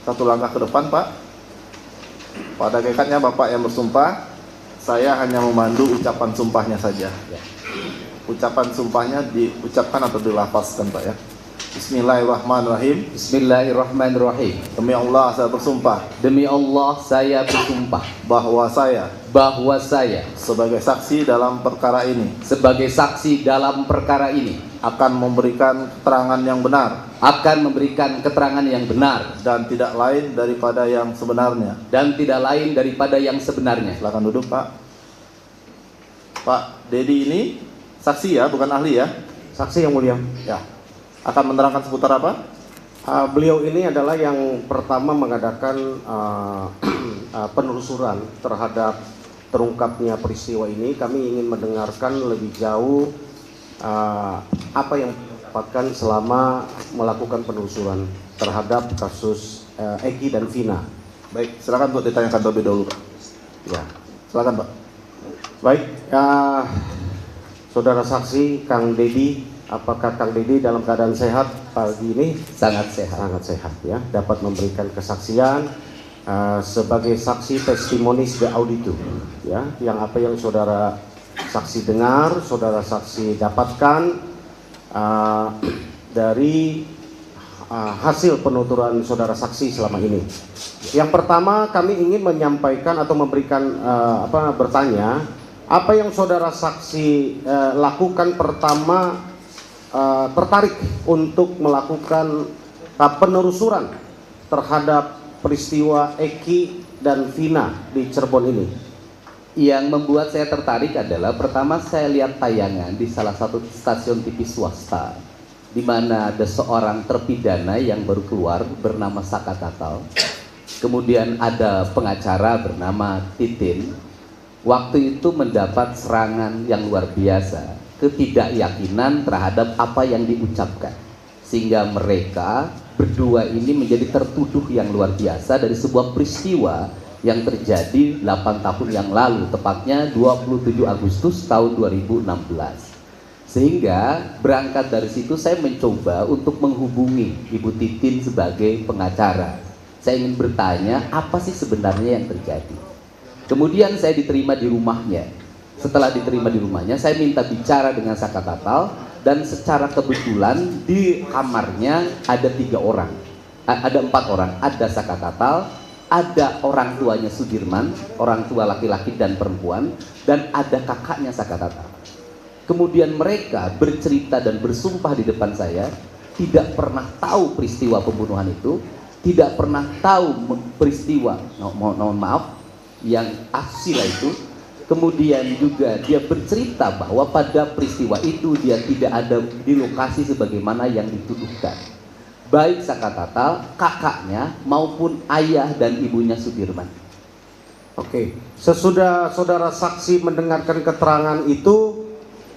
satu langkah ke depan, Pak. Pada hakikatnya Bapak yang bersumpah, saya hanya memandu ucapan sumpahnya saja. Ucapan sumpahnya diucapkan atau dilafazkan, Pak ya. Bismillahirrahmanirrahim. Bismillahirrahmanirrahim. Demi Allah saya bersumpah. Demi Allah saya bersumpah Bahwa saya sebagai saksi dalam perkara ini sebagai saksi dalam perkara ini akan memberikan keterangan yang benar dan tidak lain daripada yang sebenarnya. Silakan duduk, Pak. Pak Dedi ini saksi ya, bukan ahli ya? Saksi yang mulia. Ya. Akan menerangkan seputar apa? Beliau ini adalah yang pertama mengadakan penelusuran terhadap terungkapnya peristiwa ini. Kami ingin mendengarkan lebih jauh apa yang didapatkan selama melakukan penelusuran terhadap kasus Eki dan Vina. Baik, silakan untuk ditanyakan terlebih dahulu, Pak. Ya, Silakan, Pak. baik. Saudara saksi Kang Dedi, apakah Kang Dedi dalam keadaan sehat pagi ini? sangat sehat. Sangat sehat ya, dapat memberikan kesaksian sebagai saksi testimonis de auditu ya, yang apa yang saudara saksi dengar, saudara saksi dapatkan dari hasil penuturan saudara saksi selama ini. Yang pertama kami ingin menyampaikan atau memberikan bertanya, apa yang saudara saksi lakukan pertama tertarik untuk melakukan penelusuran terhadap peristiwa Eki dan Vina di Cirebon ini? Yang membuat saya tertarik adalah pertama saya lihat tayangan di salah satu stasiun TV swasta di mana ada seorang terpidana yang baru keluar bernama Saka Tatal. Kemudian ada pengacara bernama Titin. Waktu itu mendapat serangan yang luar biasa, ketidakyakinan terhadap apa yang diucapkan, sehingga mereka berdua ini menjadi tertuduh yang luar biasa dari sebuah peristiwa yang terjadi 8 tahun yang lalu, tepatnya 27 Agustus tahun 2016. Sehingga berangkat dari situ saya mencoba untuk menghubungi Ibu Titin sebagai pengacara. Saya ingin bertanya apa sih sebenarnya yang terjadi. Kemudian saya diterima di rumahnya. Setelah diterima di rumahnya, saya minta bicara dengan Saka Tatal, dan secara kebetulan di kamarnya ada 4 orang. Ada Saka Tatal, ada orang tuanya Sudirman, orang tua laki-laki dan perempuan, dan ada kakaknya Saka Tatal. Kemudian mereka bercerita dan bersumpah di depan saya, tidak pernah tahu peristiwa pembunuhan itu, tidak pernah tahu peristiwa, mohon maaf, yang asusila itu. Kemudian juga dia bercerita bahwa pada peristiwa itu dia tidak ada di lokasi sebagaimana yang dituduhkan. Baik Saka Tatal, kakaknya maupun ayah dan ibunya Sudirman. Oke, sesudah saudara saksi mendengarkan keterangan itu,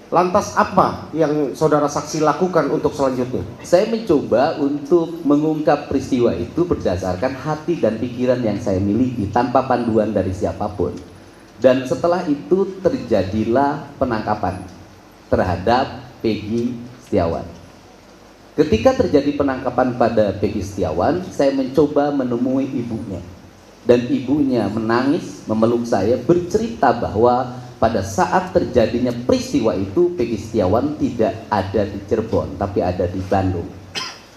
lantas apa yang saudara saksi lakukan untuk selanjutnya? Saya mencoba untuk mengungkap peristiwa itu berdasarkan hati dan pikiran yang saya miliki tanpa panduan dari siapapun. Dan setelah itu terjadilah penangkapan terhadap Peggy Setiawan. Ketika terjadi penangkapan pada Peggy Setiawan, saya mencoba menemui ibunya. Dan ibunya menangis, memeluk saya, bercerita bahwa pada saat terjadinya peristiwa itu Peggy Setiawan tidak ada di Cirebon, tapi ada di Bandung.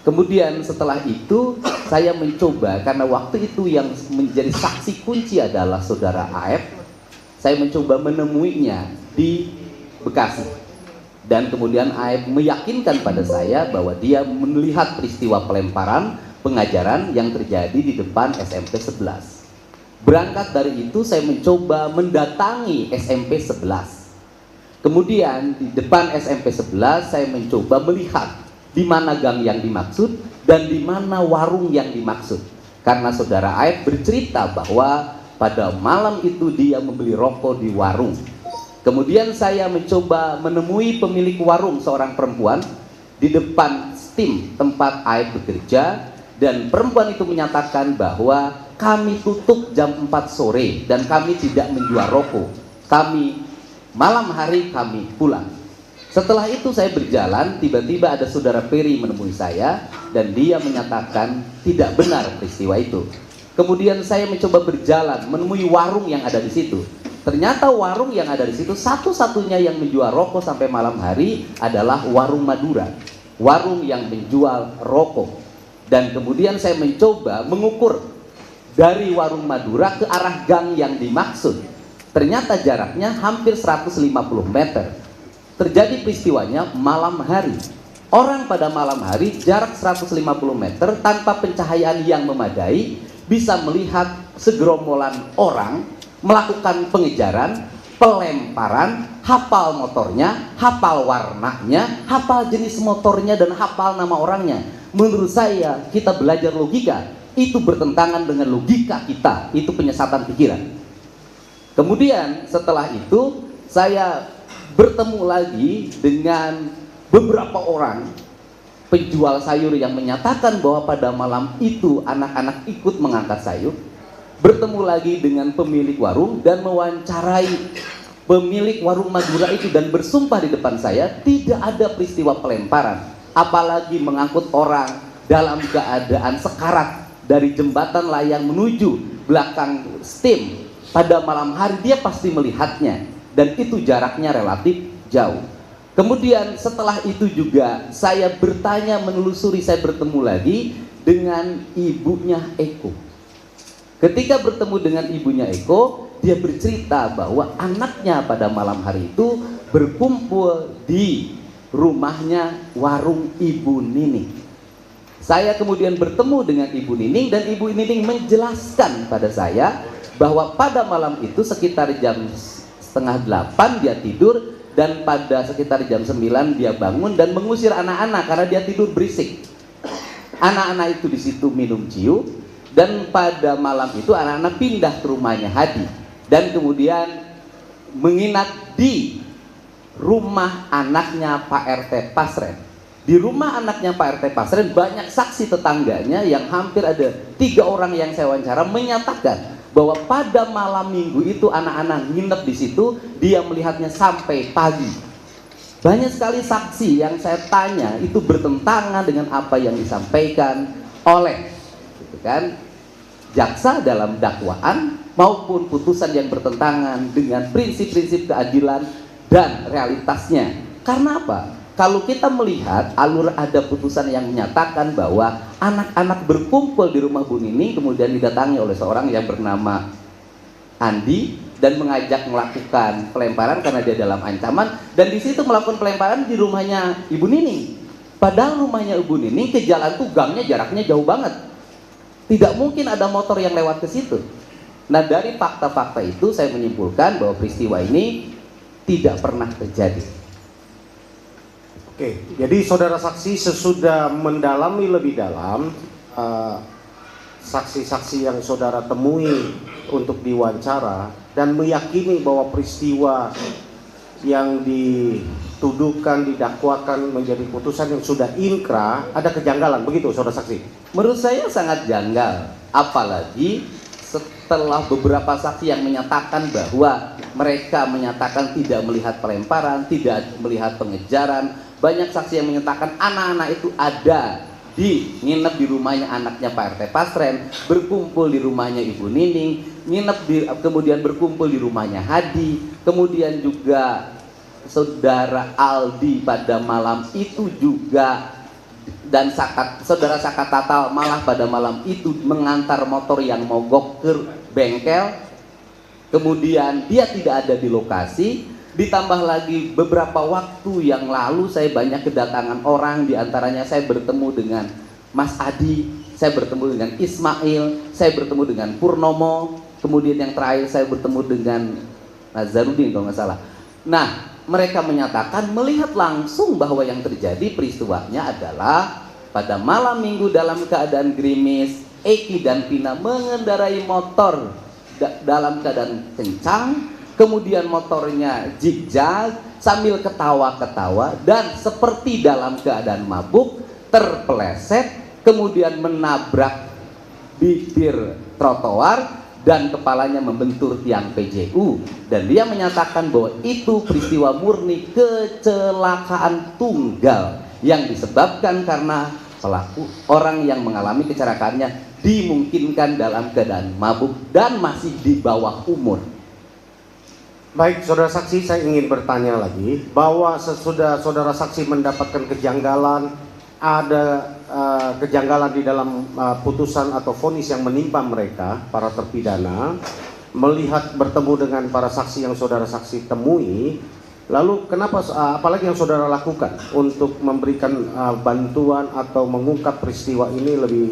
Kemudian setelah itu saya mencoba, karena waktu itu yang menjadi saksi kunci adalah saudara AF, saya mencoba menemuinya di Bekasi. Dan kemudian AF meyakinkan pada saya bahwa dia melihat peristiwa pelemparan pengajaran yang terjadi di depan SMP 11. Berangkat dari itu saya mencoba mendatangi SMP 11. Kemudian di depan SMP 11 saya mencoba melihat di mana gang yang dimaksud dan di mana warung yang dimaksud. Karena saudara AF bercerita bahwa pada malam itu dia membeli rokok di warung. Kemudian saya mencoba menemui pemilik warung, seorang perempuan, di depan steam tempat AF bekerja, dan perempuan itu menyatakan bahwa kami tutup jam 4 sore dan kami tidak menjual rokok. Malam hari kami pulang. Setelah itu saya berjalan, tiba-tiba ada saudara Peri menemui saya dan dia menyatakan tidak benar peristiwa itu. Kemudian saya mencoba berjalan menemui warung yang ada di situ. Ternyata warung yang ada di situ satu-satunya yang menjual rokok sampai malam hari adalah warung Madura, warung yang menjual rokok. Dan kemudian saya mencoba mengukur dari warung Madura ke arah gang yang dimaksud. Ternyata jaraknya hampir 150 meter. Terjadi peristiwanya malam hari. Orang pada malam hari jarak 150 meter tanpa pencahayaan yang memadai bisa melihat segerombolan orang melakukan pengejaran, pelemparan, hafal motornya, hafal warnanya, hafal jenis motornya, dan hafal nama orangnya. Menurut saya, kita belajar logika, itu bertentangan dengan logika kita, itu penyesatan pikiran. Kemudian setelah itu, saya bertemu lagi dengan beberapa orang penjual sayur yang menyatakan bahwa pada malam itu anak-anak ikut mengangkat sayur. Bertemu lagi dengan pemilik warung dan mewawancarai pemilik warung Madura itu, dan bersumpah di depan saya tidak ada peristiwa pelemparan, apalagi mengangkut orang dalam keadaan sekarat dari jembatan layang menuju belakang steam. Pada malam hari dia pasti melihatnya, dan itu jaraknya relatif jauh. Kemudian setelah itu juga saya bertanya, menelusuri, saya bertemu lagi dengan ibunya Eko. Ketika bertemu dengan ibunya Eko, dia bercerita bahwa anaknya pada malam hari itu berkumpul di rumahnya warung Ibu Nining. Saya kemudian bertemu dengan Ibu Nining, dan Ibu Nining menjelaskan pada saya bahwa pada malam itu sekitar jam 7:30 dia tidur, dan pada sekitar jam 9 dia bangun dan mengusir anak-anak karena dia tidur berisik. Anak-anak itu di situ minum ciu, dan pada malam itu anak-anak pindah ke rumahnya Hadi dan kemudian menginap di rumah anaknya Pak RT Pasren. Di rumah anaknya Pak RT Pasren banyak saksi tetangganya yang hampir ada 3 orang yang saya wawancara menyatakan bahwa pada malam minggu itu anak-anak nginep di situ, dia melihatnya sampai pagi. Banyak sekali saksi yang saya tanya itu bertentangan dengan apa yang disampaikan oleh gitu kan, jaksa dalam dakwaan maupun putusan yang bertentangan dengan prinsip-prinsip keadilan dan realitasnya. Karena apa? Kalau kita melihat alur ada putusan yang menyatakan bahwa anak-anak berkumpul di rumah Bu Nining kemudian didatangi oleh seorang yang bernama Andi dan mengajak melakukan pelemparan karena dia dalam ancaman, dan di situ melakukan pelemparan di rumahnya Ibu Nining. Padahal rumahnya Ibu Nining ke jalan tuh gangnya jaraknya jauh banget. Tidak mungkin ada motor yang lewat ke situ. Nah, dari fakta-fakta itu saya menyimpulkan bahwa peristiwa ini tidak pernah terjadi. Oke, jadi saudara saksi sesudah mendalami lebih dalam saksi-saksi yang saudara temui untuk diwawancara dan meyakini bahwa peristiwa yang dituduhkan, didakwakan menjadi putusan yang sudah inkrah, ada kejanggalan, begitu saudara saksi? Menurut saya sangat janggal, apalagi setelah beberapa saksi yang menyatakan bahwa mereka menyatakan tidak melihat pelemparan, tidak melihat pengejaran. Banyak saksi yang menyatakan anak-anak itu ada nginep di rumahnya anaknya Pak RT Pasren, berkumpul di rumahnya Ibu Nining, kemudian berkumpul di rumahnya Hadi, kemudian juga saudara Aldi pada malam itu juga, dan saudara Saka Tatal malah pada malam itu mengantar motor yang mogok ke bengkel. Kemudian dia tidak ada di lokasi. Ditambah lagi beberapa waktu yang lalu saya banyak kedatangan orang, diantaranya saya bertemu dengan Mas Adi, saya bertemu dengan Ismail, saya bertemu dengan Purnomo, kemudian yang terakhir saya bertemu dengan Nazarudin kalau nggak salah. Nah, mereka menyatakan melihat langsung bahwa yang terjadi peristiwanya adalah pada malam minggu dalam keadaan gerimis, Eki dan Pina mengendarai motor dalam keadaan kencang. Kemudian motornya zigzag sambil ketawa-ketawa dan seperti dalam keadaan mabuk terpeleset, kemudian menabrak bibir trotoar dan kepalanya membentur tiang PJU, dan dia menyatakan bahwa itu peristiwa murni kecelakaan tunggal yang disebabkan karena pelaku, orang yang mengalami kecelakaannya dimungkinkan dalam keadaan mabuk dan masih di bawah umur. Baik, saudara saksi, saya ingin bertanya lagi bahwa sesudah saudara saksi mendapatkan kejanggalan, ada kejanggalan di dalam putusan atau vonis yang menimpa mereka, para terpidana, melihat bertemu dengan para saksi yang saudara saksi temui, lalu kenapa, apalagi yang saudara lakukan untuk memberikan bantuan atau mengungkap peristiwa ini lebih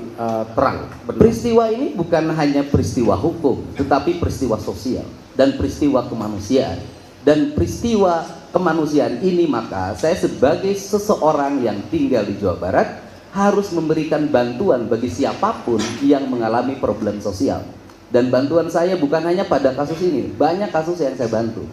terang? Benar? Peristiwa ini bukan hanya peristiwa hukum, tetapi peristiwa sosial dan peristiwa kemanusiaan. Dan peristiwa kemanusiaan ini, maka saya sebagai seseorang yang tinggal di Jawa Barat harus memberikan bantuan bagi siapapun yang mengalami problem sosial. Dan bantuan saya bukan hanya pada kasus ini, banyak kasus yang saya bantu.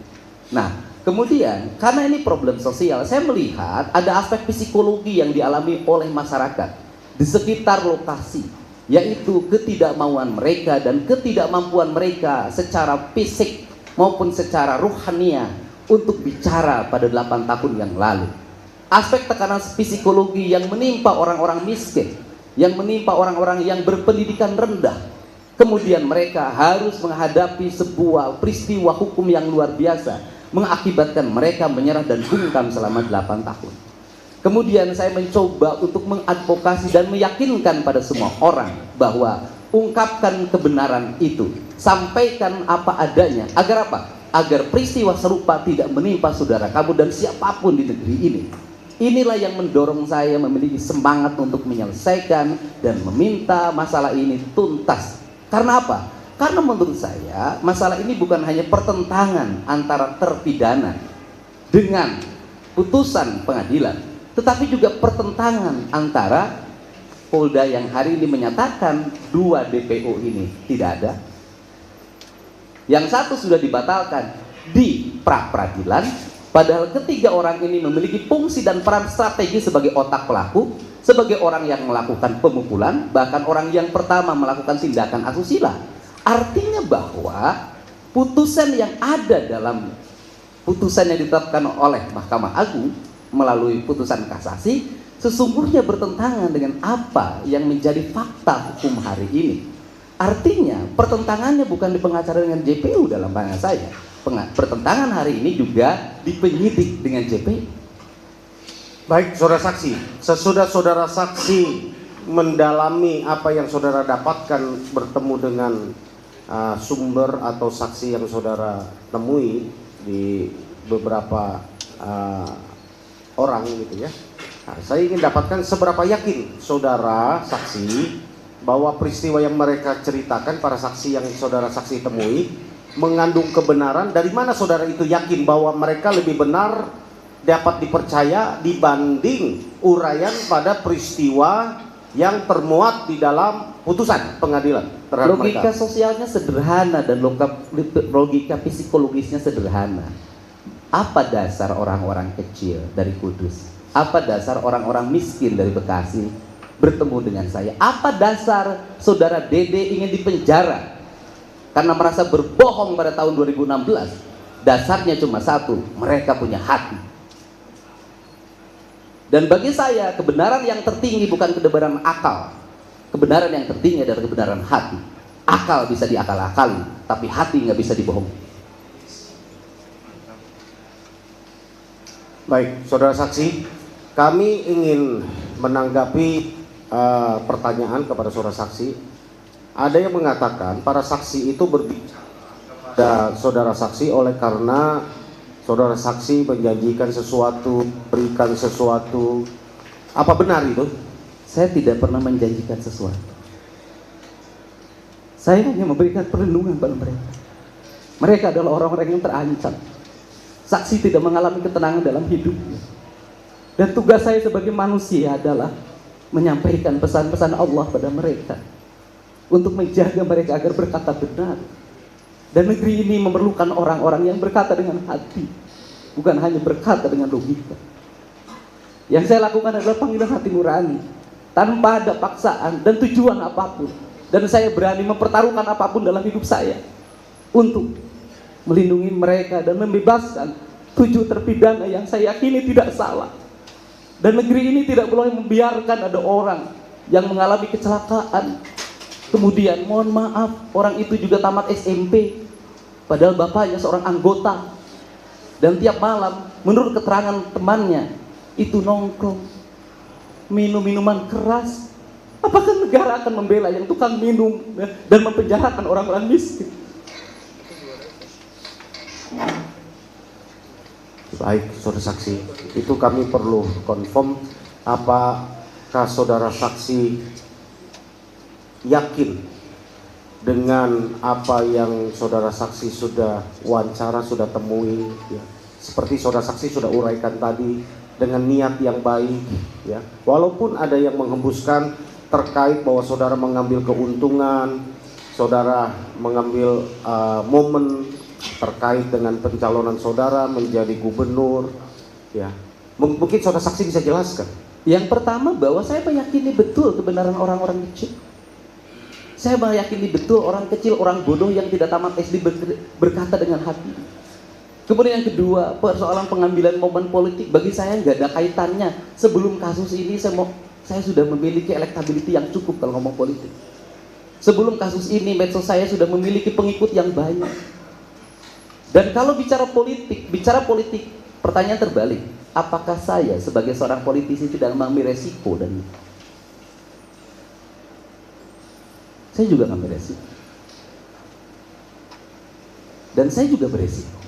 Nah, kemudian karena ini problem sosial, saya melihat ada aspek psikologi yang dialami oleh masyarakat di sekitar lokasi, yaitu ketidakmauan mereka dan ketidakmampuan mereka secara fisik maupun secara ruhania untuk bicara pada 8 tahun yang lalu. Aspek tekanan psikologi yang menimpa orang-orang miskin, yang menimpa orang-orang yang berpendidikan rendah, kemudian mereka harus menghadapi sebuah peristiwa hukum yang luar biasa, mengakibatkan mereka menyerah dan bungkam selama 8 tahun. Kemudian saya mencoba untuk mengadvokasi dan meyakinkan pada semua orang bahwa ungkapkan kebenaran itu, sampaikan apa adanya. Agar apa? Agar peristiwa serupa tidak menimpa saudara kamu dan siapapun di negeri ini. Inilah yang mendorong saya memiliki semangat untuk menyelesaikan dan meminta masalah ini tuntas. Karena apa? Karena menurut saya masalah ini bukan hanya pertentangan antara terpidana dengan putusan pengadilan, tetapi juga pertentangan antara Polda yang hari ini menyatakan 2 DPO ini tidak ada, yang satu sudah dibatalkan di pra-peradilan, padahal ketiga orang ini memiliki fungsi dan peran strategi sebagai otak pelaku, sebagai orang yang melakukan pemukulan, bahkan orang yang pertama melakukan tindakan asusila. Artinya bahwa putusan yang ada dalam putusan yang ditetapkan oleh Mahkamah Agung melalui putusan kasasi sesungguhnya bertentangan dengan apa yang menjadi fakta hukum hari ini. Artinya pertentangannya bukan di pengacara dengan JPU dalam pandangan saya. Pertentangan hari ini juga di penyidik dengan JPU. Baik, saudara saksi, sesudah saudara saksi mendalami apa yang saudara dapatkan bertemu dengan sumber atau saksi yang saudara temui di beberapa orang gitu ya. Nah, saya ingin dapatkan seberapa yakin saudara saksi bahwa peristiwa yang mereka ceritakan, para saksi yang saudara saksi temui mengandung kebenaran. Dari mana saudara itu yakin bahwa mereka lebih benar, dapat dipercaya dibanding uraian pada peristiwa yang termuat di dalam putusan pengadilan terhadap logika mereka? sosialnya sederhana dan logika psikologisnya sederhana. Apa dasar orang-orang kecil dari Kudus? Apa dasar orang-orang miskin dari Bekasi bertemu dengan saya? Apa dasar saudara Dede ingin dipenjara karena merasa berbohong pada tahun 2016? Dasarnya cuma satu, mereka punya hati. Dan bagi saya kebenaran yang tertinggi bukan kebenaran akal. Kebenaran yang tertinggi adalah kebenaran hati. Akal bisa diakal-akali, tapi hati nggak bisa dibohongi. Baik, saudara saksi, kami ingin menanggapi pertanyaan kepada saudara saksi. Ada yang mengatakan para saksi itu berbicara kepada saudara saksi oleh karena saudara saksi menjanjikan sesuatu, berikan sesuatu. Apa benar itu? Saya tidak pernah menjanjikan sesuatu. Saya hanya memberikan perlindungan pada mereka. Mereka adalah orang-orang yang terancam. Saksi tidak mengalami ketenangan dalam hidupnya. Dan tugas saya sebagai manusia adalah menyampaikan pesan-pesan Allah pada mereka, untuk menjaga mereka agar berkata benar. Dan negeri ini memerlukan orang-orang yang berkata dengan hati, bukan hanya berkata dengan logika. Yang saya lakukan adalah panggilan hati nurani, tanpa ada paksaan dan tujuan apapun. Dan saya berani mempertaruhkan apapun dalam hidup saya untuk melindungi mereka dan membebaskan 7 terpidana yang saya yakini tidak salah. Dan negeri ini tidak boleh membiarkan ada orang yang mengalami kecelakaan. Kemudian mohon maaf, orang itu juga tamat SMP. Padahal bapaknya seorang anggota. Dan tiap malam, menurut keterangan temannya, itu nongkrong, minum minuman keras. Apakah negara akan membela yang tukang minum dan mempenjarakan orang-orang miskin? Baik, saudara saksi, itu kami perlu confirm, apakah saudara saksi yakin dengan apa yang saudara saksi sudah wawancara, sudah temui, ya. Seperti saudara saksi sudah uraikan tadi, dengan niat yang baik, ya. Walaupun ada yang menghembuskan terkait bahwa saudara mengambil keuntungan, saudara mengambil momen terkait dengan pencalonan saudara menjadi gubernur, ya. Mungkin saudara saksi bisa jelaskan. Yang pertama, bahwa saya meyakini betul kebenaran orang-orang kecil. Saya meyakini betul orang kecil, orang bodoh yang tidak tamat SD berkata dengan hati. Kemudian yang kedua, persoalan pengambilan momen politik bagi saya nggak ada kaitannya. Sebelum kasus ini saya sudah memiliki elektability yang cukup kalau ngomong politik. Sebelum kasus ini medsos saya sudah memiliki pengikut yang banyak. Dan kalau bicara politik, pertanyaan terbalik, apakah saya sebagai seorang politisi tidak mengambil resiko dari itu? Saya juga mengambil resiko. Dan saya juga beresiko.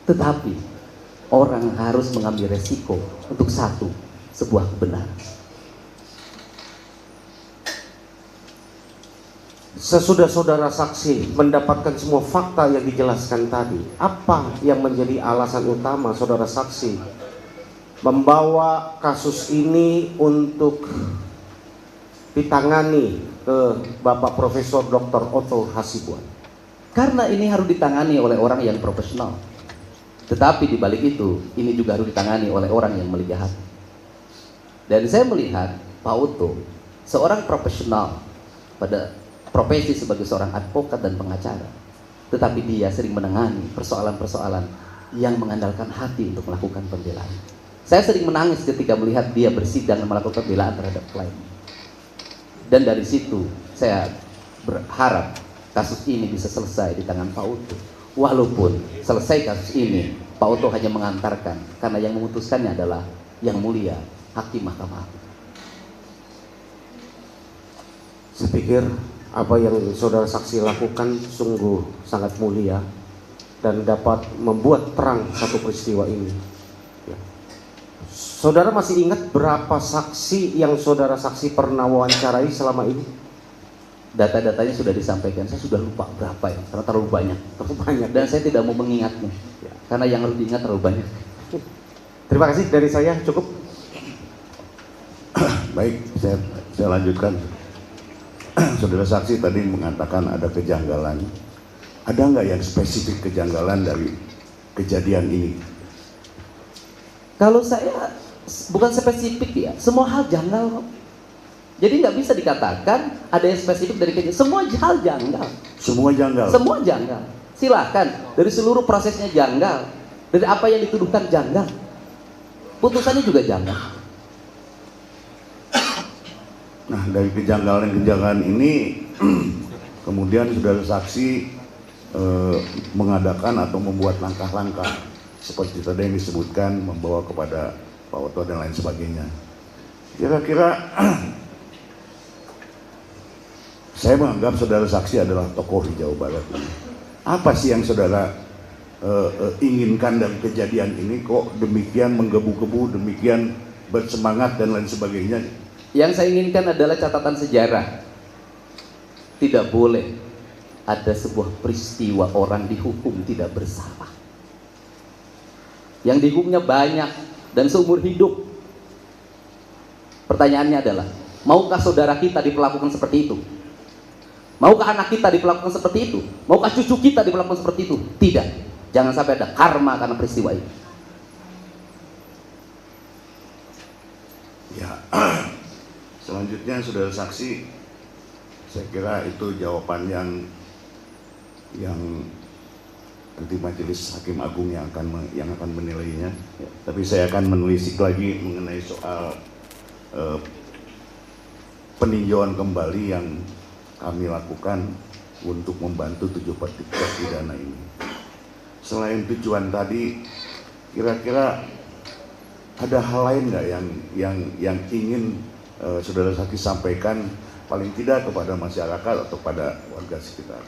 Tetapi, orang harus mengambil resiko untuk satu, sebuah kebenaran. Sesudah saudara saksi mendapatkan semua fakta yang dijelaskan tadi, apa yang menjadi alasan utama saudara saksi membawa kasus ini untuk ditangani ke Bapak Profesor Dr. Otto Hasibuan? Karena ini harus ditangani oleh orang yang profesional. Tetapi di balik itu, ini juga harus ditangani oleh orang yang memiliki hati. Dan saya melihat Pak Otto, seorang profesional pada profesi sebagai seorang advokat dan pengacara, tetapi dia sering menangani persoalan-persoalan yang mengandalkan hati untuk melakukan pembelaan. Saya sering menangis ketika melihat dia bersidang dan melakukan pembelaan terhadap klien. Dan dari situ saya berharap kasus ini bisa selesai di tangan Pak Otto. Walaupun selesai kasus ini, Pak Otto hanya mengantarkan, karena yang memutuskannya adalah Yang Mulia Hakim Mahkamah Agung. Saya pikir apa yang saudara saksi lakukan sungguh sangat mulia dan dapat membuat terang satu peristiwa ini, ya. Saudara masih ingat berapa saksi yang saudara saksi pernah wawancarai selama ini? Data-datanya sudah disampaikan, saya sudah lupa berapa ya, karena terlalu banyak. Dan saya tidak mau mengingatnya, ya, karena yang harus diingat terlalu banyak. Terima kasih, dari saya cukup. Baik, saya lanjutkan. Saudara saksi tadi mengatakan ada kejanggalan. Ada nggak yang spesifik kejanggalan dari kejadian ini? Kalau saya bukan spesifik ya, semua hal janggal kok. Jadi nggak bisa dikatakan ada yang spesifik dari kejadian. Semua hal janggal. Semua janggal. Semua janggal. Silakan, dari seluruh prosesnya janggal. Dari apa yang dituduhkan janggal. Putusannya juga janggal. Nah, dari kejanggalan-kejanggalan ini kemudian saudara saksi mengadakan atau membuat langkah-langkah seperti tadi yang disebutkan, membawa kepada Pak Otto dan lain sebagainya. Kira-kira saya menganggap saudara saksi adalah tokoh di Jawa Barat ini. Apa sih yang saudara inginkan dari kejadian ini, kok demikian menggebu-gebu, demikian bersemangat dan lain sebagainya? Yang saya inginkan adalah catatan sejarah. Tidak boleh ada sebuah peristiwa orang dihukum tidak bersalah. Yang dihukumnya banyak dan seumur hidup. Pertanyaannya adalah, maukah saudara kita diperlakukan seperti itu? Maukah anak kita diperlakukan seperti itu? Maukah cucu kita diperlakukan seperti itu? Tidak. Jangan sampai ada karma karena peristiwa ini. Ya. Selanjutnya saudara saksi, saya kira itu jawaban yang nanti majelis hakim agung yang akan menilainya. Tapi saya akan menelisik lagi mengenai soal peninjauan kembali yang kami lakukan untuk membantu 7 terpidana ini. Selain tujuan tadi, kira-kira ada hal lain nggak yang ingin saudara saksi sampaikan paling tidak kepada masyarakat atau pada warga sekitar?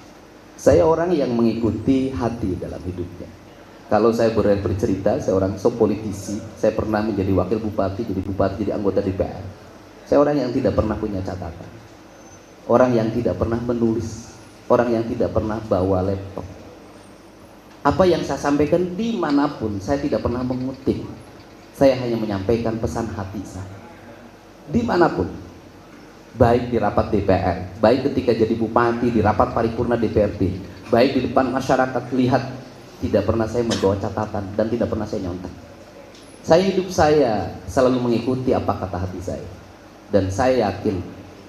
Saya orang yang mengikuti hati dalam hidupnya. Kalau saya boleh bercerita, saya orang politisi. Saya pernah menjadi wakil bupati, jadi anggota DPR. Saya orang yang tidak pernah punya catatan, orang yang tidak pernah menulis, orang yang tidak pernah bawa laptop. Apa yang saya sampaikan dimanapun, saya tidak pernah mengutip. Saya hanya menyampaikan pesan hati saya. Dimanapun, baik di rapat DPR, baik ketika jadi bupati, di rapat paripurna DPRD, baik di depan masyarakat, lihat, tidak pernah saya membawa catatan dan tidak pernah saya nyontek. Hidup saya selalu mengikuti apa kata hati saya, dan saya yakin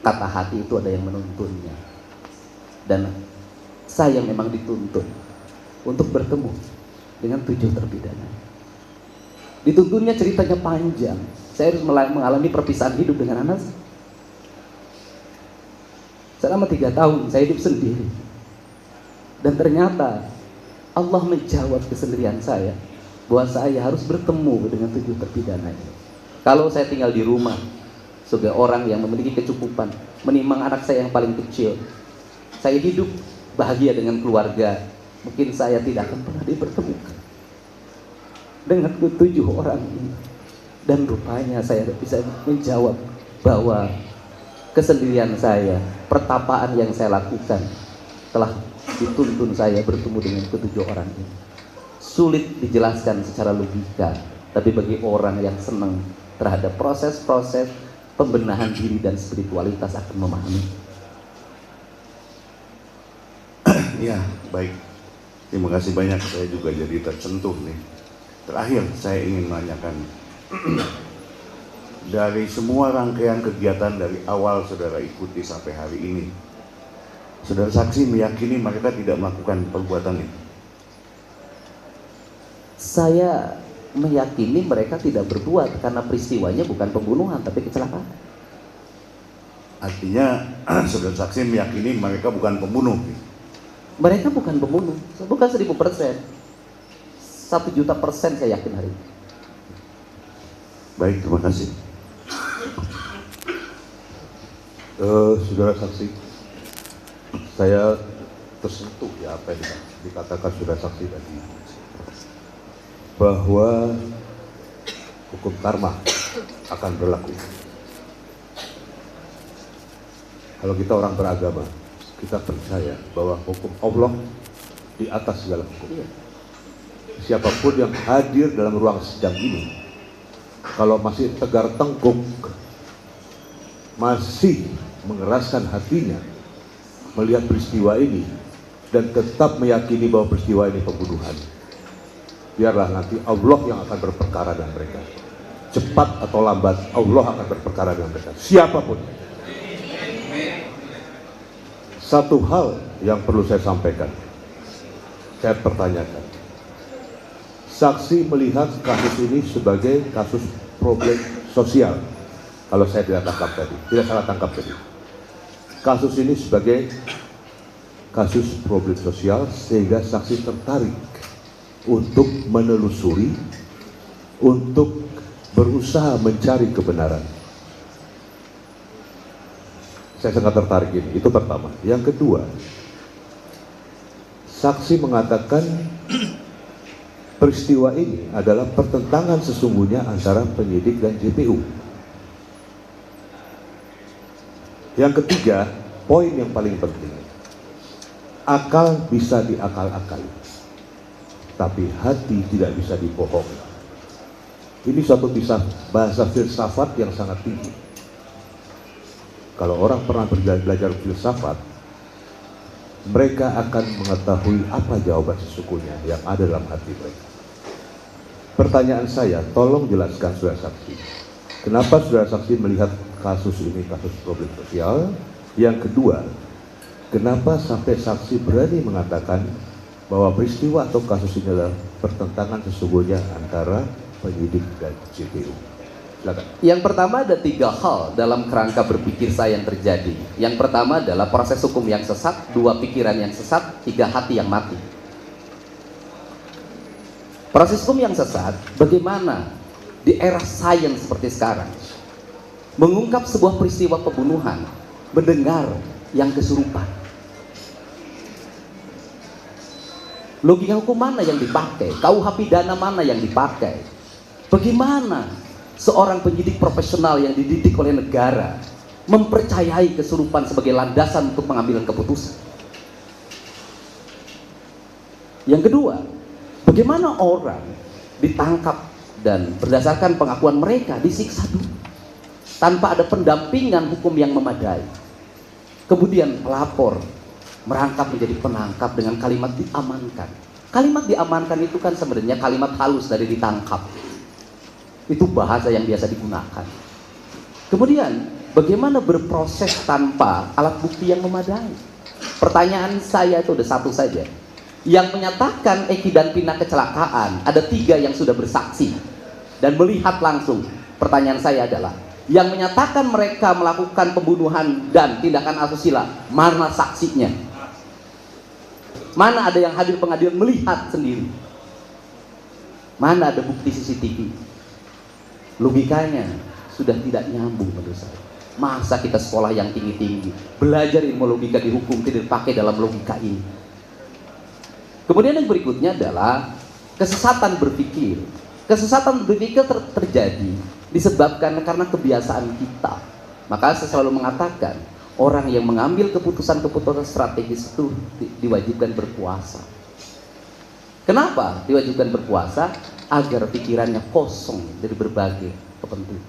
kata hati itu ada yang menuntunnya, dan saya memang dituntun untuk bertemu dengan 7 terpidana. Dituntunnya ceritanya panjang. Saya harus mengalami perpisahan hidup dengan anak saya. Selama 3 tahun saya hidup sendiri, dan ternyata Allah menjawab kesendirian saya bahwa saya harus bertemu dengan 7 terpidana ini. Kalau saya tinggal di rumah sebagai orang yang memiliki kecukupan, menimang anak saya yang paling kecil, saya hidup bahagia dengan keluarga, mungkin saya tidak akan pernah dipertemukan dengan 7 orang ini. Dan rupanya saya bisa menjawab bahwa kesendirian saya, pertapaan yang saya lakukan telah dituntun saya bertemu dengan 7 orang ini. Sulit dijelaskan secara logika, tapi bagi orang yang senang terhadap proses-proses pembenahan diri dan spiritualitas akan memahami. Ya, baik. Terima kasih banyak, saya juga jadi tersentuh nih. Terakhir, saya ingin menanyakan, dari semua rangkaian kegiatan dari awal saudara ikuti sampai hari ini, saudara saksi meyakini mereka tidak melakukan perbuatan itu? Saya meyakini mereka tidak berbuat karena peristiwanya bukan pembunuhan tapi kecelakaan. Artinya saudara saksi meyakini mereka bukan pembunuh? Mereka bukan pembunuh, bukan 1000%, 1.000.000% saya yakin hari ini. Baik, terima kasih. Saudara saksi, saya tersentuh ya apa yang dikatakan saudara saksi tadi, bahwa hukum karma akan berlaku. Kalau kita orang beragama, kita percaya bahwa hukum Allah di atas segala hukum. Siapapun yang hadir dalam ruang sidang ini, kalau masih tegar tengkuk, masih mengeraskan hatinya melihat peristiwa ini dan tetap meyakini bahwa peristiwa ini pembunuhan, biarlah nanti Allah yang akan berperkara dengan mereka. Cepat atau lambat Allah akan berperkara dengan mereka, siapapun. Satu hal yang perlu saya sampaikan, saya pertanyakan, saksi melihat kasus ini sebagai kasus problem sosial. Kalau saya tidak salah tangkap tadi, kasus ini sebagai kasus problem sosial, sehingga saksi tertarik untuk menelusuri, untuk berusaha mencari kebenaran. Saya sangat tertarik ini, itu pertama. Yang kedua, saksi mengatakan peristiwa ini adalah pertentangan sesungguhnya antara penyidik dan JPU. Yang ketiga, poin yang paling penting, akal bisa diakal-akali, tapi hati tidak bisa dibohongi. Ini suatu bahasa filsafat yang sangat tinggi. Kalau orang pernah belajar filsafat, mereka akan mengetahui apa jawaban sesungguhnya yang ada dalam hati mereka. Pertanyaan saya, tolong jelaskan saudara saksi, kenapa saudara saksi melihat kasus ini kasus problem sosial? Yang kedua, kenapa sampai saksi berani mengatakan bahwa peristiwa atau kasus ini adalah pertentangan sesungguhnya antara penyidik dan JPU. Silakan. Yang pertama ada 3 hal dalam kerangka berpikir saya yang terjadi. Yang pertama adalah proses hukum yang sesat, 2 pikiran yang sesat, 3 hati yang mati. Proses hukum yang sesat, bagaimana di era sains seperti sekarang mengungkap sebuah peristiwa pembunuhan, mendengar yang kesurupan. Logika hukum mana yang dipakai? KUH pidana mana yang dipakai? Bagaimana seorang penyidik profesional yang dididik oleh negara mempercayai kesurupan sebagai landasan untuk pengambilan keputusan? Yang kedua, bagaimana orang ditangkap dan berdasarkan pengakuan mereka disiksa dulu tanpa ada pendampingan hukum yang memadai? Kemudian pelapor merangkap menjadi penangkap dengan kalimat diamankan. Kalimat diamankan itu kan sebenarnya kalimat halus dari ditangkap. Itu bahasa yang biasa digunakan. Kemudian bagaimana berproses tanpa alat bukti yang memadai? Pertanyaan saya itu ada satu saja. Yang menyatakan Eki dan Pina kecelakaan, ada 3 yang sudah bersaksi dan melihat langsung. Pertanyaan saya adalah, yang menyatakan mereka melakukan pembunuhan dan tindakan asusila, mana saksinya? Mana ada yang hadir pengadilan melihat sendiri? Mana ada bukti CCTV? Logikanya sudah tidak nyambung menurut saya. Masa kita sekolah yang tinggi-tinggi, belajar ilmu logika di hukum tidak dipakai dalam logika ini? Kemudian yang berikutnya adalah kesesatan berpikir. Kesesatan berpikir terjadi disebabkan karena kebiasaan kita. Maka saya selalu mengatakan, orang yang mengambil keputusan-keputusan strategis itu diwajibkan berpuasa. Kenapa diwajibkan berpuasa? Agar pikirannya kosong dari berbagai kepentingan.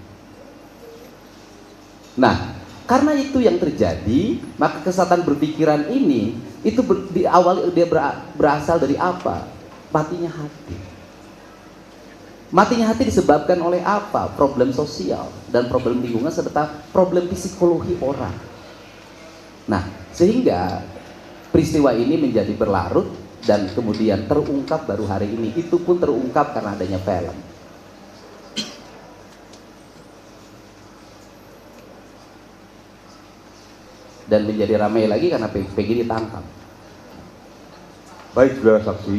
Nah, karena itu yang terjadi, maka kesesatan berpikiran ini itu dia berasal dari apa? Matinya hati. Matinya hati disebabkan oleh apa? Problem sosial dan problem lingkungan serta problem psikologi orang. Nah, sehingga peristiwa ini menjadi berlarut dan kemudian terungkap baru hari ini. Itu pun terungkap karena adanya film. Dan menjadi ramai lagi karena Peggy ditangkap. Baik, saudara saksi,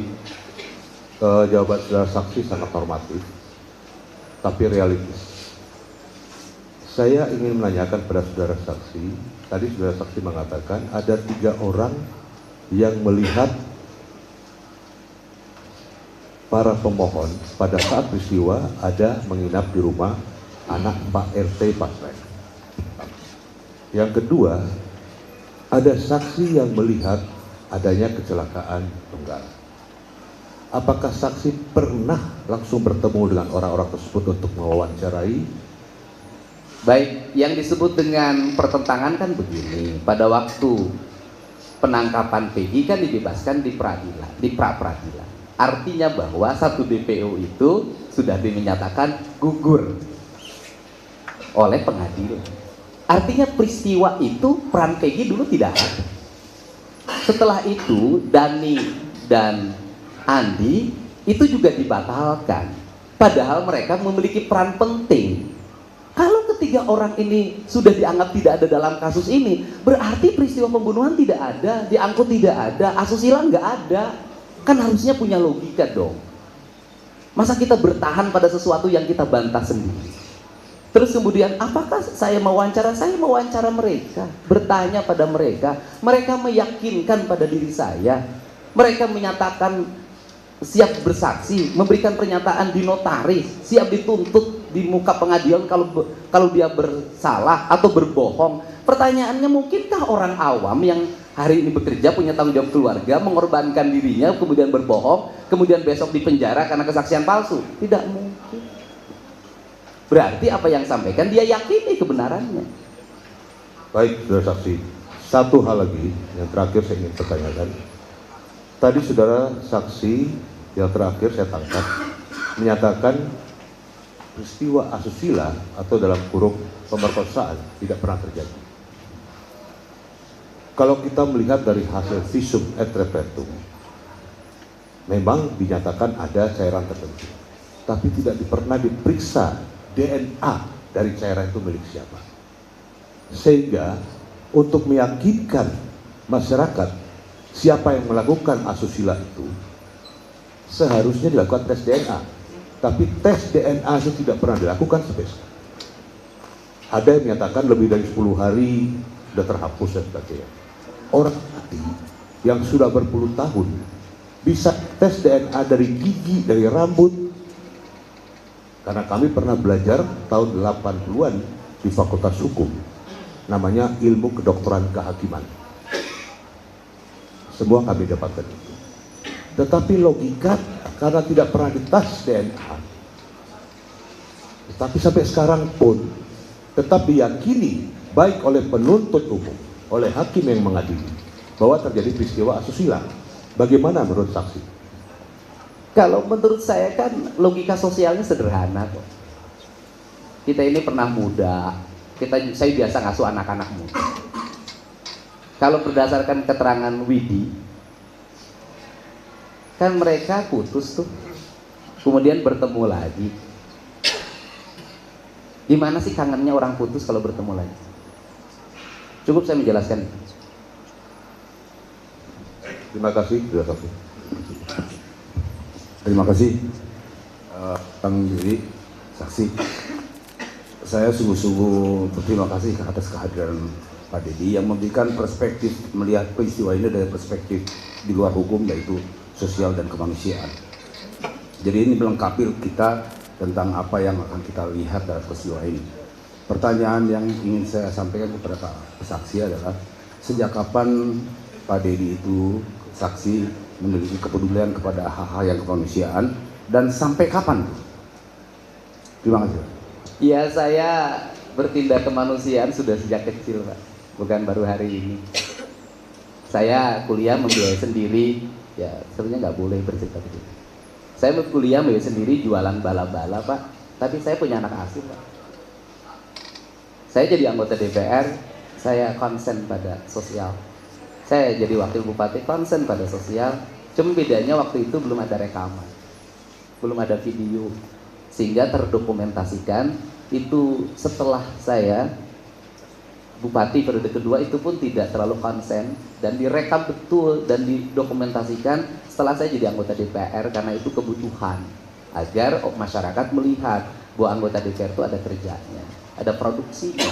jawaban saudara saksi sangat normatif, tapi realistis. Saya ingin menanyakan pada saudara saksi, tadi saudara saksi mengatakan ada 3 orang yang melihat para pemohon pada saat peristiwa ada menginap di rumah anak Pak RT Pasrek. Yang kedua, ada saksi yang melihat adanya kecelakaan tunggal. Apakah saksi pernah langsung bertemu dengan orang-orang tersebut untuk mewawancarai? Baik, yang disebut dengan pertentangan kan begini. Pada waktu penangkapan Peggy kan dibebaskan di peradilan, di pra-peradilan. Artinya bahwa satu DPO itu sudah dinyatakan gugur oleh pengadilan. Artinya peristiwa itu peran Peggy dulu tidak ada. Setelah itu Dani dan Andi itu juga dibatalkan. Padahal mereka memiliki peran penting. Kalau ketiga orang ini sudah dianggap tidak ada dalam kasus ini, berarti peristiwa pembunuhan tidak ada, diangkut tidak ada, asusila nggak ada. Kan harusnya punya logika dong. Masa kita bertahan pada sesuatu yang kita bantah sendiri? Terus kemudian, apakah saya mewawancara? Saya mewawancara mereka, bertanya pada mereka. Mereka meyakinkan pada diri saya. Mereka menyatakan siap bersaksi, memberikan pernyataan di notaris, siap dituntut di muka pengadilan kalau dia bersalah atau berbohong. Pertanyaannya, mungkinkah orang awam yang hari ini bekerja, punya tanggung jawab keluarga, mengorbankan dirinya, kemudian berbohong, kemudian besok dipenjara karena kesaksian palsu? Tidak mungkin. Berarti apa yang sampaikan dia yakini kebenarannya. Baik, saudara saksi. Satu hal lagi yang terakhir saya ingin pertanyakan. Tadi saudara saksi yang terakhir saya tangkap menyatakan peristiwa asusila atau dalam kurung pemerkosaan tidak pernah terjadi. Kalau kita melihat dari hasil visum et repertum, memang dinyatakan ada cairan tertentu, tapi tidak pernah diperiksa DNA dari cairan itu milik siapa. Sehingga untuk meyakinkan masyarakat siapa yang melakukan asusila itu, seharusnya dilakukan tes DNA. Tapi tes DNA itu tidak pernah dilakukan sampai sekarang. Ada yang menyatakan lebih dari 10 hari sudah terhapus dan sebagainya. Orang mati yang sudah berpuluh tahun bisa tes DNA dari gigi, dari rambut. Karena kami pernah belajar tahun 80-an di Fakultas Hukum, namanya ilmu kedokteran kehakiman. Semua kami dapatkan itu. Tetapi logika karena tidak pernah dites DNA, tetapi sampai sekarang pun tetap diyakini baik oleh penuntut umum, oleh hakim yang mengadili bahwa terjadi peristiwa asusila. Bagaimana menurut saksi? Kalau menurut saya kan logika sosialnya sederhana kok. Kita ini pernah muda, saya biasa ngasuh anak-anak muda. Kalau berdasarkan keterangan Widi, kan mereka putus tuh, kemudian bertemu lagi. Gimana sih kangennya orang putus kalau bertemu lagi? Cukup saya menjelaskan. Terima kasih, sudah saksi. Terima kasih, Kang Diri, saksi. Saya sungguh-sungguh berterima kasih atas kehadiran Pak Dedi yang memberikan perspektif melihat peristiwa ini dari perspektif di luar hukum, yaitu sosial dan kemanusiaan. Jadi ini melengkapi kita tentang apa yang akan kita lihat dari peristiwa ini. Pertanyaan yang ingin saya sampaikan kepada Pak saksi adalah, sejak kapan Pak Dedi itu saksi memiliki kepedulian kepada hal-hal yang kemanusiaan, dan sampai kapan? Terima kasih. Ya, saya bertindak kemanusiaan sudah sejak kecil, Pak. Bukan baru hari ini. Saya kuliah membiayai sendiri, ya sebenarnya nggak boleh bercerita begitu. Saya kuliah membiayai sendiri, jualan bala-bala, Pak. Tapi saya punya anak asuh, Pak. Saya jadi anggota DPR, saya konsen pada sosial. Saya jadi wakil bupati, konsen pada sosial. Cuma bedanya waktu itu belum ada rekaman, belum ada video, sehingga terdokumentasikan. Itu setelah saya bupati periode kedua, itu pun tidak terlalu konsen dan direkam betul dan didokumentasikan setelah saya jadi anggota DPR, karena itu kebutuhan agar masyarakat melihat bahwa anggota DPR itu ada kerjanya, ada produksinya.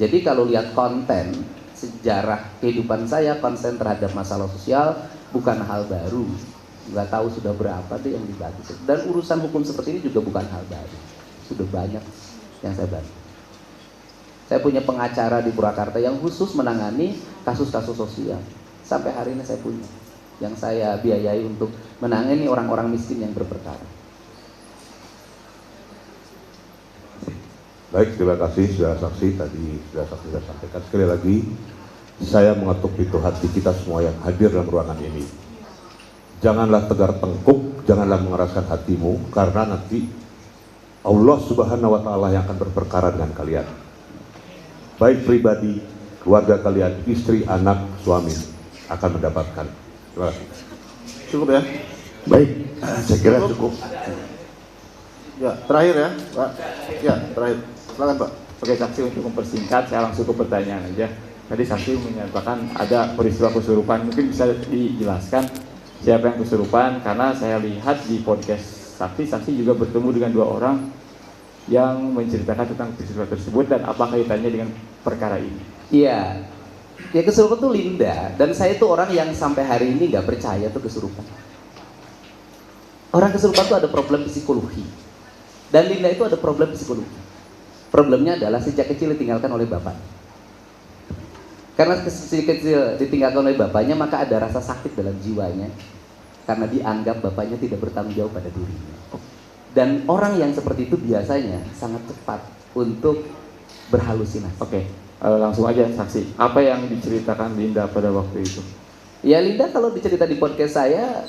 Jadi kalau lihat konten sejarah kehidupan saya, konsen terhadap masalah sosial bukan hal baru. Nggak tahu sudah berapa deh yang dibantu. Dan urusan hukum seperti ini juga bukan hal baru. Sudah banyak yang saya bantu. Saya punya pengacara di Purwakarta yang khusus menangani kasus-kasus sosial. Sampai hari ini saya punya, yang saya biayai untuk menangani orang-orang miskin yang berperkara. Baik, terima kasih sudah saksi. Tadi sudah saksi sudah sampaikan. Sekali lagi, saya mengetuk pintu hati kita semua yang hadir dalam ruangan ini. Janganlah tegar tengkuk, janganlah mengeraskan hatimu, karena nanti Allah Subhanahu wa Ta'ala yang akan berperkara dengan kalian. Baik pribadi, keluarga kalian, istri, anak, suami akan mendapatkan. Terima kasih. Cukup ya? Baik, saya kira cukup. Ya, terakhir ya, Pak. Ya, terakhir. Silakan, Pak. Oke, saksi, untuk mempersingkat, saya langsung ke pertanyaan aja. Tadi saksi menyatakan ada peristiwa kesurupan, mungkin bisa dijelaskan siapa yang kesurupan, karena saya lihat di podcast saksi juga bertemu dengan 2 orang yang menceritakan tentang peristiwa tersebut dan apa kaitannya dengan perkara ini. Iya, ya kesurupan tuh Linda, dan saya tuh orang yang sampai hari ini nggak percaya tuh kesurupan. Orang kesurupan tuh ada problem psikologi, dan Linda itu ada problem psikologi. Problemnya adalah sejak kecil ditinggalkan oleh bapak. Karena sejak kecil ditinggalkan oleh bapaknya, maka ada rasa sakit dalam jiwanya, karena dianggap bapaknya tidak bertanggung jawab pada dirinya. Dan orang yang seperti itu biasanya sangat cepat untuk berhalusinasi. Oke, langsung aja saksi. Apa yang diceritakan Linda pada waktu itu? Ya, Linda kalau dicerita di podcast saya,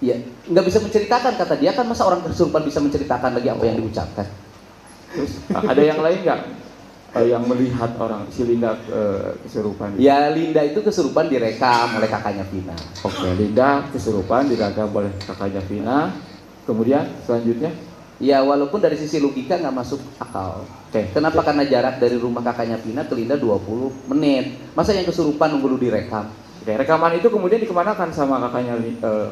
ya nggak bisa menceritakan, kata dia. Kan masa orang kesurupan bisa menceritakan lagi apa yang diucapkan? Terus ada yang lain nggak? yang melihat orang si Linda kesurupan? Ya Linda itu kesurupan direkam oleh kakaknya Vina. Oke, Linda kesurupan direkam oleh kakaknya Vina. Kemudian selanjutnya? Ya walaupun dari sisi logika nggak masuk akal. Oke. Kenapa? Karena jarak dari rumah kakaknya Vina ke Linda 20 menit. Masa yang kesurupan nunggu dulu direkam? Oke, rekaman itu kemudian dikemanakan sama kakaknya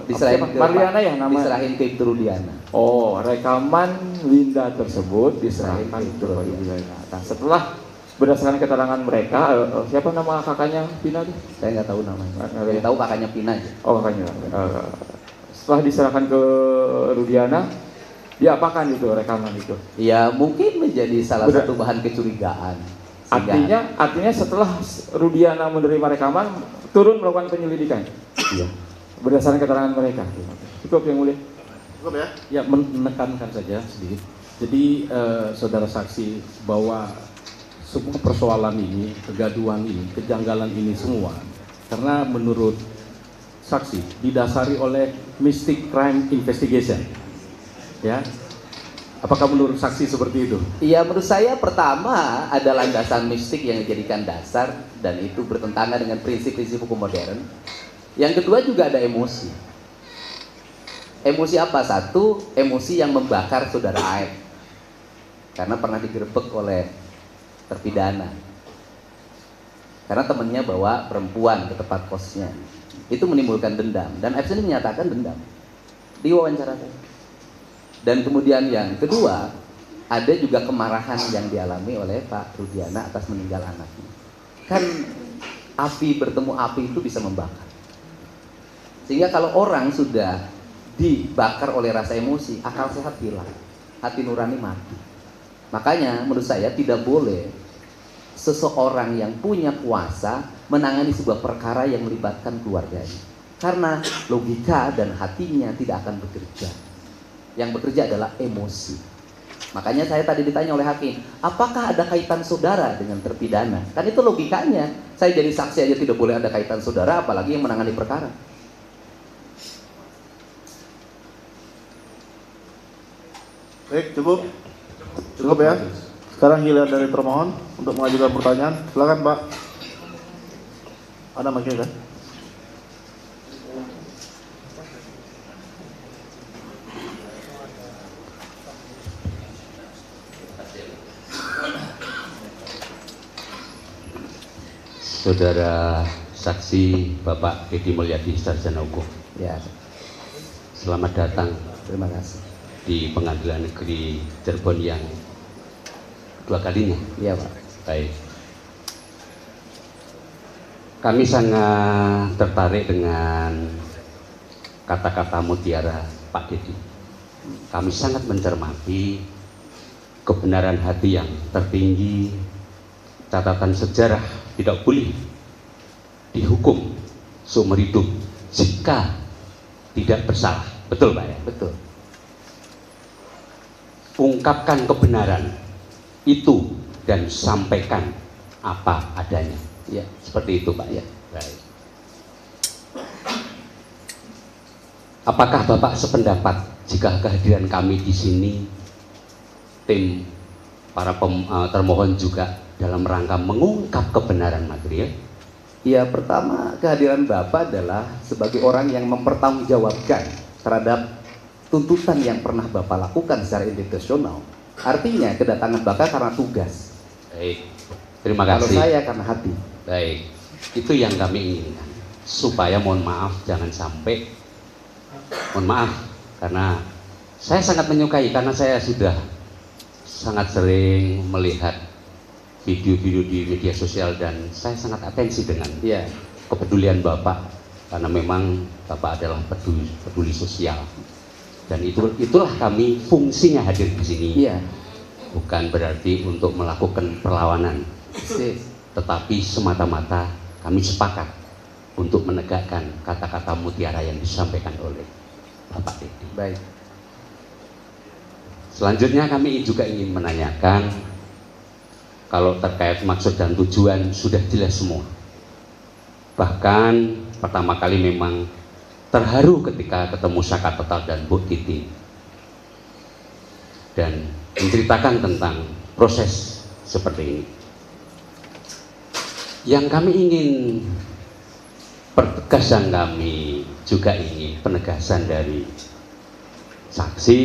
Diserahin ke Marliana ya namanya? diserahin ke Ibtu Rudiana. Oh, rekaman Linda tersebut diserahkan Diserahin ke ke Ibu Lena. Nah, setelah berdasarkan keterangan mereka, siapa nama kakaknya Vina tuh? Saya nggak tahu namanya. Nggak Saya tahu. tahu kakaknya Vina aja. Oh, kakaknya. Setelah diserahkan ke Rudiana, diapakan itu rekaman itu? Ya mungkin menjadi salah Benar. satu bahan kecurigaan. Sehingga- Artinya setelah Rudiana menerima rekaman, turun melakukan penyelidikan Iya. berdasarkan keterangan mereka. Cukup yang mulia. Cukup ya? Ya, menekankan saja sedikit. Jadi saudara saksi bahwa semua persoalan ini, kegaduhan ini, kejanggalan ini semua, karena menurut saksi didasari oleh Mystic Crime Investigation. Ya, apakah menurut saksi seperti itu? Iya, menurut saya pertama ada landasan mistik yang dijadikan dasar dan itu bertentangan dengan prinsip-prinsip hukum modern. Yang kedua juga ada emosi. Emosi apa? Satu, emosi yang membakar saudara Aep karena pernah digerebek oleh terpidana. Karena temannya bawa perempuan ke tempat kosnya. Itu menimbulkan dendam dan Aep sendiri menyatakan dendam di wawancara saya. Dan kemudian yang kedua, ada juga kemarahan yang dialami oleh Pak Rudiana atas meninggal anaknya. Kan api bertemu api itu bisa membakar. Sehingga kalau orang sudah dibakar oleh rasa emosi, akal sehat hilang, hati nurani mati. Makanya menurut saya tidak boleh seseorang yang punya kuasa menangani sebuah perkara yang melibatkan keluarganya. Karena logika dan hatinya tidak akan bekerja. Yang bekerja adalah emosi. Makanya saya tadi ditanya oleh hakim, apakah ada kaitan saudara dengan terpidana? Kan itu logikanya. Saya jadi saksi aja tidak boleh ada kaitan saudara, apalagi yang menangani perkara. Baik, cukup. Cukup ya. Sekarang giliran dari termohon untuk mengajukan pertanyaan. Silakan, Pak. Ada mic kan? Saudara saksi Bapak Edi Mulyadi Sarjana Hukum, Ya, selamat datang terima kasih. di Pengadilan Negeri Cirebon yang kedua kalinya. Iya, Pak. Baik. Kami sangat tertarik dengan kata-kata mutiara Pak Dedi. Kami sangat mencermati kebenaran hati yang tertinggi, catatan sejarah tidak boleh dihukum seumur hidup jika tidak bersalah. Betul, Pak ya? Betul. Ungkapkan kebenaran itu dan sampaikan apa adanya. Ya, Seperti itu, Pak ya. Baik. Apakah Bapak sependapat jika kehadiran kami di sini, tim para termohon juga dalam rangka mengungkap kebenaran material? Ya, pertama kehadiran Bapak adalah sebagai orang yang mempertanggungjawabkan terhadap tuntutan yang pernah Bapak lakukan secara institusional. Artinya kedatangan Bapak karena tugas. Baik, terima Kalau kasih. saya karena hati. Baik, itu yang kami inginkan. Supaya mohon maaf jangan sampai, mohon maaf karena saya sangat menyukai, karena saya sudah sangat sering melihat video-video di media sosial dan saya sangat atensi dengan Ya, kepedulian Bapak, karena memang Bapak adalah peduli sosial dan itulah kami fungsinya hadir di sini. iya. Bukan berarti untuk melakukan perlawanan, Sip. tetapi semata-mata kami sepakat untuk menegakkan kata-kata mutiara yang disampaikan oleh Bapak Dedi. Baik. Selanjutnya kami juga ingin menanyakan, kalau terkait maksud dan tujuan sudah jelas semua. Bahkan pertama kali memang terharu ketika ketemu Saka Total dan Bu Titi dan menceritakan tentang proses seperti ini. Yang kami ingin pertegasan, kami juga ingin penegasan dari saksi.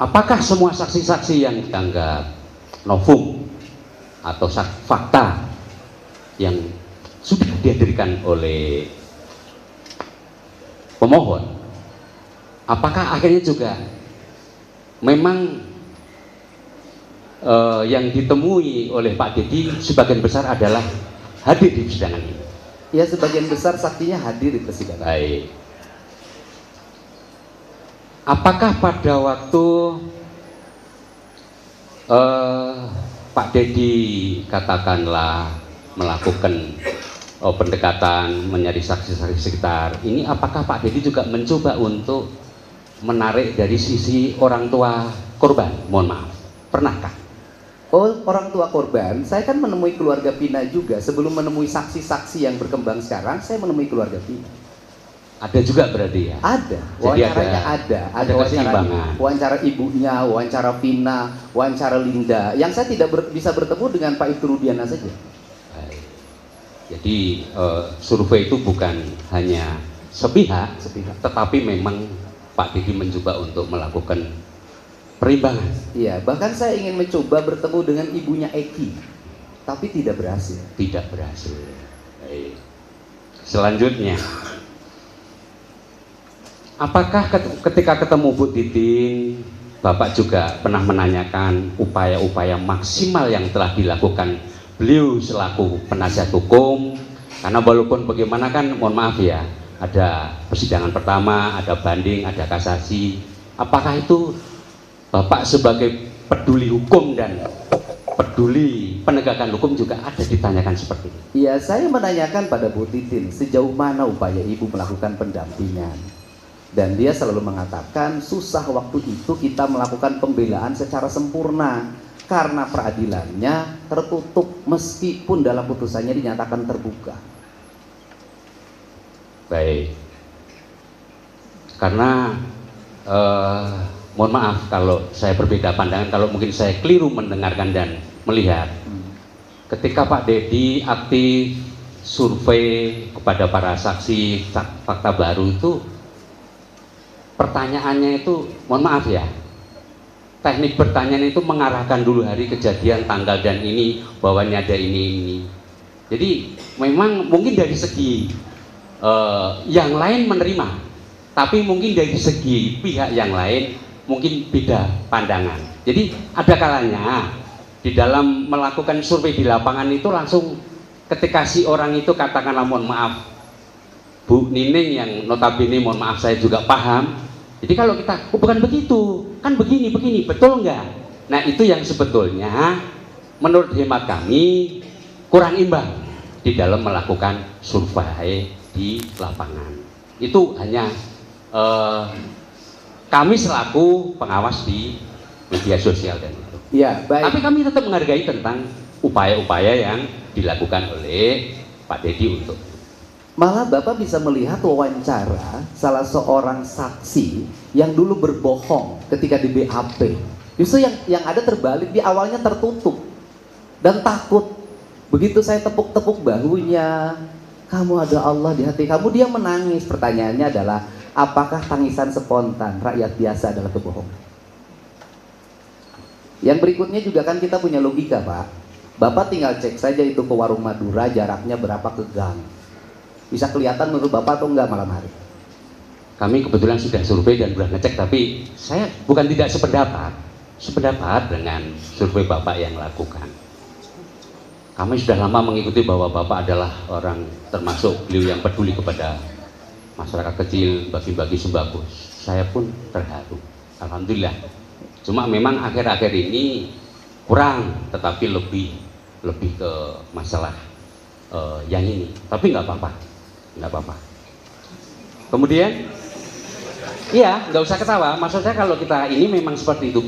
Apakah semua saksi-saksi yang dianggap novum atau fakta yang sudah dihadirkan oleh pemohon, apakah akhirnya juga memang yang ditemui oleh Pak Dedi sebagian besar adalah hadir di persidangan ini? Ya, sebagian besar saksinya hadir di persidangan. Baik. Apakah pada waktu Pak Dedi katakanlah melakukan pendekatan mencari saksi-saksi sekitar ini, apakah Pak Dedi juga mencoba untuk menarik dari sisi orang tua korban? Mohon maaf, pernahkah? Oh, orang tua korban, saya kan menemui keluarga Vina juga. Sebelum menemui saksi-saksi yang berkembang sekarang, saya menemui keluarga Vina. Ada juga berarti ya? Ada, Jadi wawancaranya ada keseimbangan. wawancara ibunya, wawancara Vina, wawancara Linda. Yang saya tidak bisa bertemu dengan Pak Ibtu Rudiana saja. Baik. Jadi survei itu bukan hanya sepihak, tetapi memang Pak Dedi mencoba untuk melakukan perimbangan. Iya, bahkan saya ingin mencoba bertemu dengan ibunya Eki, tapi tidak berhasil. Tidak berhasil. Baik. Selanjutnya, apakah ketika ketemu Bu Titin, Bapak juga pernah menanyakan upaya-upaya maksimal yang telah dilakukan beliau selaku penasihat hukum? Karena walaupun bagaimana kan, mohon maaf ya, ada persidangan pertama, ada banding, ada kasasi. Apakah itu Bapak sebagai peduli hukum dan peduli penegakan hukum juga ada ditanyakan seperti ini? Iya, saya menanyakan pada Bu Titin sejauh mana upaya ibu melakukan pendampingan. Dan dia selalu mengatakan susah waktu itu kita melakukan pembelaan secara sempurna karena peradilannya tertutup meskipun dalam putusannya dinyatakan terbuka. Baik. Karena mohon maaf kalau saya berbeda pandangan, kalau mungkin saya keliru mendengarkan dan melihat. Ketika Pak Dedi aktif survei kepada para saksi fakta baru itu, pertanyaannya itu, mohon maaf ya, teknik pertanyaan itu mengarahkan dulu hari kejadian, tanggal dan ini, bahwa ini ada ini. Jadi memang mungkin dari segi yang lain menerima, tapi mungkin dari segi pihak yang lain mungkin beda pandangan. Jadi ada kalanya di dalam melakukan survei di lapangan itu langsung ketika si orang itu katakanlah, mohon maaf Bu Nining yang notabene mohon maaf saya juga paham. Jadi kalau kita, oh bukan begitu, kan begini, betul nggak? Nah itu yang sebetulnya menurut hemat kami kurang imbang di dalam melakukan survei di lapangan. Itu hanya kami selaku pengawas di media sosial dan itu. Ya, baik. Tapi kami tetap menghargai tentang upaya-upaya yang dilakukan oleh Pak Dedi untuk. Malah Bapak bisa melihat wawancara salah seorang saksi yang dulu berbohong ketika di BAP. Justru yang ada terbalik, di awalnya tertutup dan takut. Begitu saya tepuk-tepuk bahunya, kamu ada Allah di hati kamu, dia menangis. Pertanyaannya adalah, apakah tangisan spontan rakyat biasa adalah kebohongan? Yang berikutnya juga kan kita punya logika, Pak. Bapak tinggal cek saja itu ke warung Madura, jaraknya berapa ke gang. Bisa kelihatan menurut Bapak atau enggak malam hari? Kami kebetulan sudah survei dan sudah ngecek, tapi saya bukan tidak sependapat dengan survei Bapak yang lakukan. Kami sudah lama mengikuti bahwa Bapak adalah orang termasuk beliau yang peduli kepada masyarakat kecil, bagi-bagi sembako. Saya pun terharu, alhamdulillah. Cuma memang akhir-akhir ini kurang, tetapi lebih ke masalah yang ini. Tapi nggak apa-apa. Kemudian, iya, nggak usah ketawa. Maksud saya kalau kita ini memang seperti itu,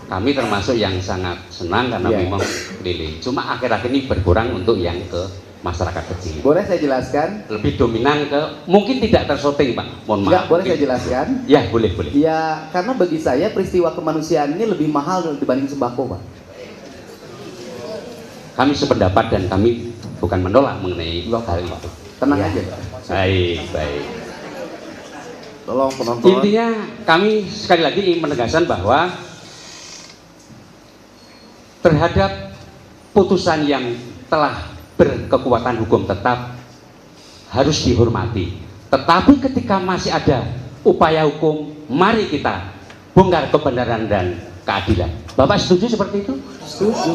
kami termasuk yang sangat senang karena memang keliling. Cuma akhir-akhir ini berkurang untuk yang ke masyarakat kecil. Boleh saya jelaskan? Lebih dominan ke mungkin tidak tersyuting Pak, mohon Enggak, maaf. boleh Mungkin- saya jelaskan? Ya boleh. Ya, karena bagi saya peristiwa kemanusiaan ini lebih mahal dibanding sembako, Pak. Kami sependapat dan kami bukan menolak mengenai hal itu. Tenang Ya. aja, Pak. Baik. Tolong penonton. Intinya kami sekali lagi ingin menegaskan bahwa terhadap putusan yang telah berkekuatan hukum tetap harus dihormati. Tetapi ketika masih ada upaya hukum, mari kita bongkar kebenaran dan keadilan. Bapak setuju seperti itu? Setuju.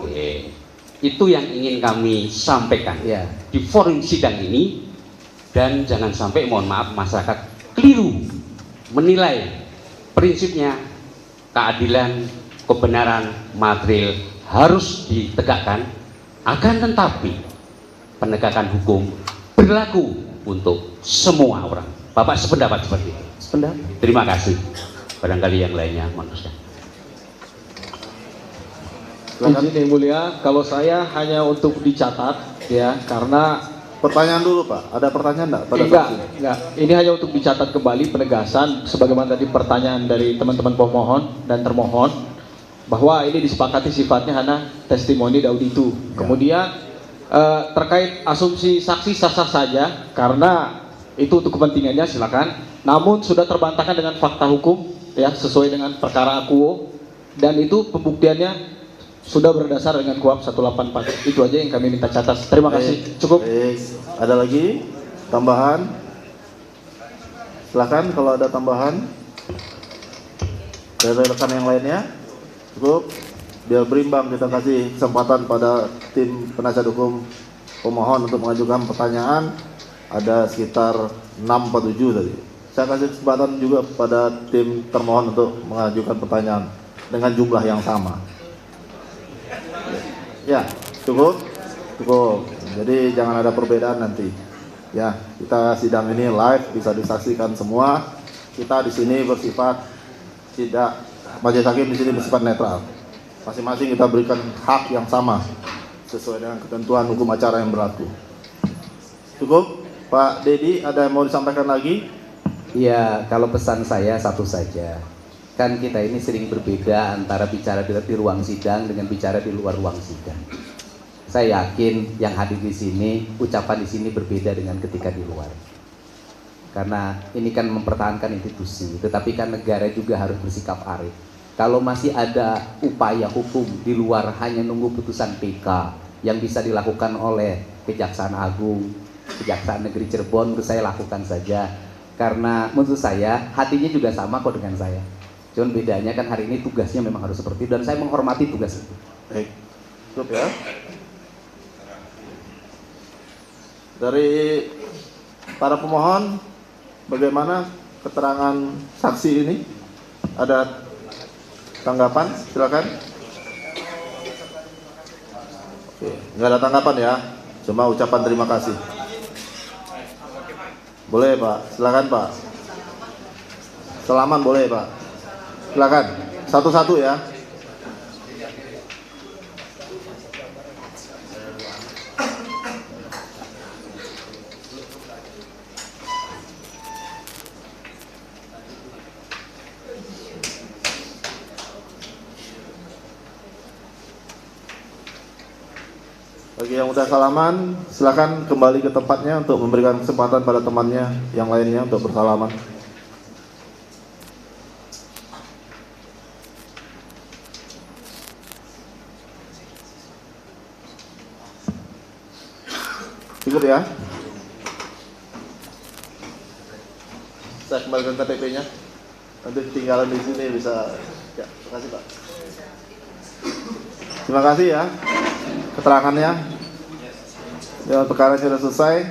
Oke. Itu yang ingin kami sampaikan Ya. di forum sidang ini, dan jangan sampai mohon maaf masyarakat keliru menilai prinsipnya keadilan, kebenaran material harus ditegakkan, akan tetapi penegakan hukum berlaku untuk semua orang. Bapak sependapat seperti itu. Sependapat. Terima kasih. Barangkali yang lainnya manusia. Izin yang mulia, kalau saya hanya untuk dicatat ya, karena Pertanyaan dulu Pak, ada pertanyaan enggak pada enggak, saksi? enggak. Ini hanya untuk dicatat kembali penegasan sebagaimana tadi pertanyaan dari teman-teman pemohon dan termohon bahwa ini disepakati sifatnya hanya testimoni auditu. Kemudian terkait asumsi saksi sah-sah saja karena itu untuk kepentingannya silakan. Namun sudah terbantahkan dengan fakta hukum ya sesuai dengan perkara akuo, dan itu pembuktiannya sudah berdasar dengan KUHP 184. Itu aja yang kami minta catat. Terima kasih. Cukup. Baik. Ada lagi tambahan? Silakan kalau ada tambahan dari rekan yang lainnya. Cukup. Biar berimbang, kita kasih kesempatan pada tim penasihat hukum pemohon untuk mengajukan pertanyaan. Ada sekitar 6 atau 7 tadi. Saya kasih kesempatan juga pada tim termohon untuk mengajukan pertanyaan dengan jumlah yang sama. Ya, cukup. Jadi jangan ada perbedaan nanti. Ya, kita sidang ini live, bisa disaksikan semua. Kita di sini bersifat tidak, majelis hakim di sini bersifat netral. Masing-masing kita berikan hak yang sama sesuai dengan ketentuan hukum acara yang berlaku. Cukup, Pak Dedi, ada yang mau disampaikan lagi? Ya, kalau pesan saya satu saja. Kan kita ini sering berbeda antara bicara di ruang sidang dengan bicara di luar ruang sidang. Saya yakin yang hadir di sini, ucapan di sini berbeda dengan ketika di luar. Karena ini kan mempertahankan institusi, tetapi kan negara juga harus bersikap arif. Kalau masih ada upaya hukum di luar hanya nunggu putusan PK yang bisa dilakukan oleh Kejaksaan Agung, Kejaksaan Negeri Cirebon, menurut saya lakukan saja. Karena menurut saya hatinya juga sama kok dengan saya. Cuman bedanya kan hari ini tugasnya memang harus seperti itu, dan saya menghormati tugas itu. Baik, cukup ya. Dari para pemohon, bagaimana keterangan saksi ini? Ada tanggapan? Silakan. Oke, nggak ada tanggapan ya, cuma ucapan terima kasih. Boleh Pak, silakan Pak. Salaman boleh Pak. Silakan, satu-satu ya. Bagi yang udah salaman, silakan kembali ke tempatnya untuk memberikan kesempatan pada temannya yang lainnya untuk bersalaman. Cukup ya. Saya kembalikan KTP-nya. Nanti ketinggalan di sini bisa. Ya, terima kasih Pak. Terima kasih ya keterangannya. Ya, perkara sudah selesai.